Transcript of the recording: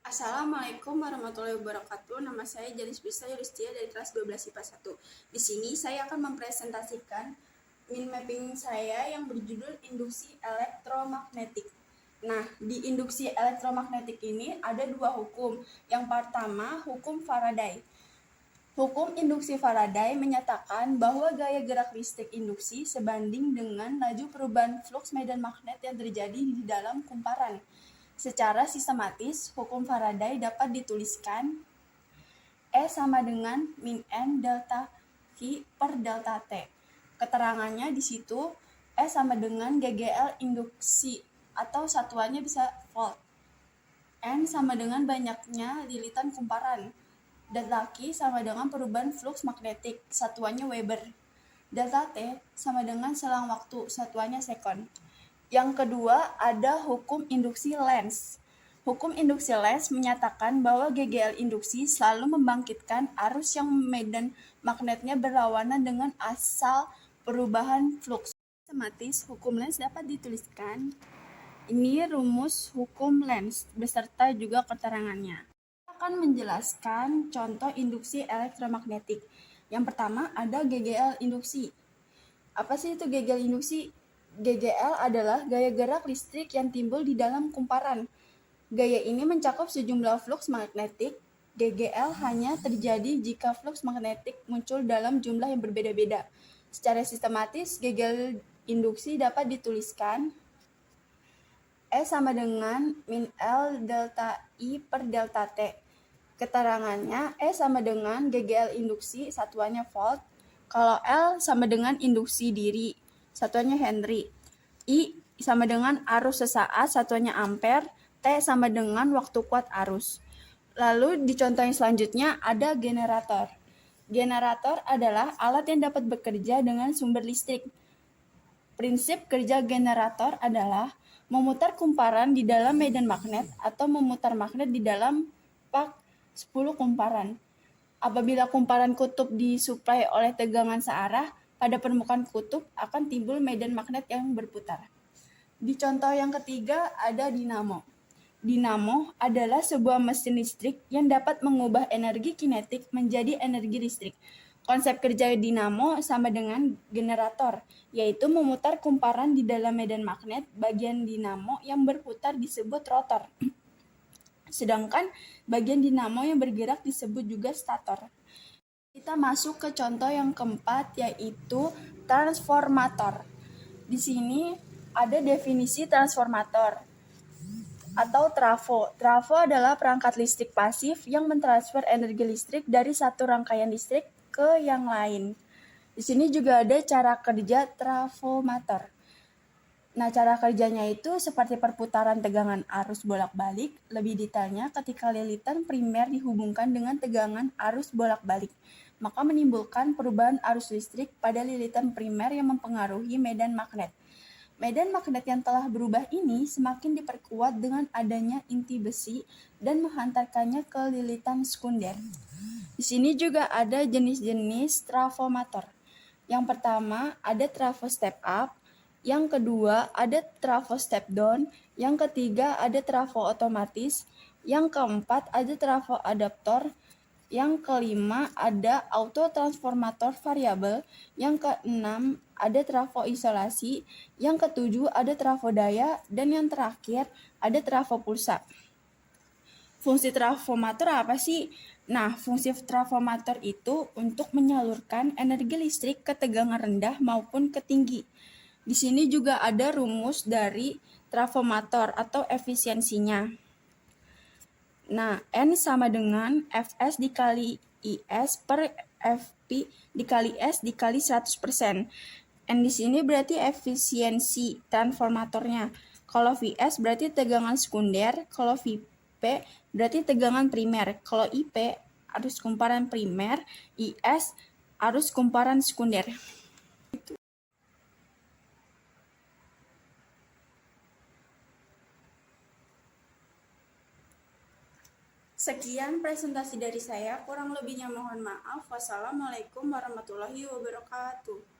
Assalamualaikum warahmatullahi wabarakatuh. Nama saya Janis Bisa Yulistia dari kelas 12 IPA 1. Di sini saya akan mempresentasikan mind mapping saya yang berjudul induksi elektromagnetik. Nah, di induksi elektromagnetik ini ada dua hukum. Yang pertama, hukum Faraday. Hukum induksi Faraday menyatakan bahwa gaya gerak listrik induksi sebanding dengan laju perubahan fluks medan magnet yang terjadi di dalam kumparan. Secara sistematis, hukum Faraday dapat dituliskan E sama dengan min N delta V per delta T. Keterangannya di situ E sama dengan GGL induksi atau satuannya bisa volt. N sama dengan banyaknya lilitan kumparan. Delta Q sama dengan perubahan fluks magnetik, satuannya Weber. Delta T sama dengan selang waktu, satuannya sekon. Yang kedua ada hukum induksi Lenz. Hukum induksi Lenz menyatakan bahwa GGL induksi selalu membangkitkan arus yang medan magnetnya berlawanan dengan asal perubahan fluks. Sistematis, hukum Lenz dapat dituliskan. Ini rumus hukum Lenz beserta juga keterangannya. Kita akan menjelaskan contoh induksi elektromagnetik. Yang pertama ada GGL induksi. Apa sih itu GGL induksi? GGL adalah gaya gerak listrik yang timbul di dalam kumparan. Gaya ini mencakup sejumlah fluks magnetik. GGL hanya terjadi jika fluks magnetik muncul dalam jumlah yang berbeda-beda. Secara sistematis, GGL induksi dapat dituliskan E sama dengan min L delta I per delta T. Keterangannya E sama dengan GGL induksi, satuannya volt. Kalau L sama dengan induksi diri, satuannya Henry. I sama dengan arus sesaat, satuannya ampere. T sama dengan waktu kuat arus. Lalu di contoh yang selanjutnya ada generator. Generator adalah alat yang dapat bekerja dengan sumber listrik. Prinsip kerja generator adalah memutar kumparan di dalam medan magnet atau memutar magnet di dalam pak 10 kumparan. Apabila kumparan kutub disuplai oleh tegangan searah, pada permukaan kutub akan timbul medan magnet yang berputar. Di contoh yang ketiga ada dinamo. Dinamo adalah sebuah mesin listrik yang dapat mengubah energi kinetik menjadi energi listrik. Konsep kerja dinamo sama dengan generator, yaitu memutar kumparan di dalam medan magnet. Bagian dinamo yang berputar disebut rotor. Sedangkan bagian dinamo yang bergerak disebut juga stator. Kita masuk ke contoh yang keempat, yaitu transformator. Di sini ada definisi transformator atau trafo. Trafo adalah perangkat listrik pasif yang mentransfer energi listrik dari satu rangkaian listrik ke yang lain. Di sini juga ada cara kerja transformator. Nah, cara kerjanya itu seperti perputaran tegangan arus bolak-balik. Lebih detailnya ketika lilitan primer dihubungkan dengan tegangan arus bolak-balik, maka menimbulkan perubahan arus listrik pada lilitan primer yang mempengaruhi medan magnet. Medan magnet yang telah berubah ini semakin diperkuat dengan adanya inti besi dan menghantarkannya ke lilitan sekunder. Di sini juga ada jenis-jenis transformator. Yang pertama ada trafo step up, yang kedua ada trafo step down, yang ketiga ada trafo otomatis, yang keempat ada trafo adaptor, yang kelima ada auto transformator variabel, yang keenam ada trafo isolasi, yang ketujuh ada trafo daya, dan yang terakhir ada trafo pulsa. Fungsi transformator apa sih? Nah, fungsi transformator itu untuk menyalurkan energi listrik ke tegangan rendah maupun ke tinggi. Di sini juga ada rumus dari transformator atau efisiensinya. Nah, N sama dengan Fs dikali Is per Fp dikali S dikali 100%. N di sini berarti efisiensi transformatornya. Kalau Vs berarti tegangan sekunder, kalau Vp berarti tegangan primer. Kalau IP arus kumparan primer, Is arus kumparan sekunder. Sekian presentasi dari saya, kurang lebihnya mohon maaf. Wassalamualaikum warahmatullahi wabarakatuh.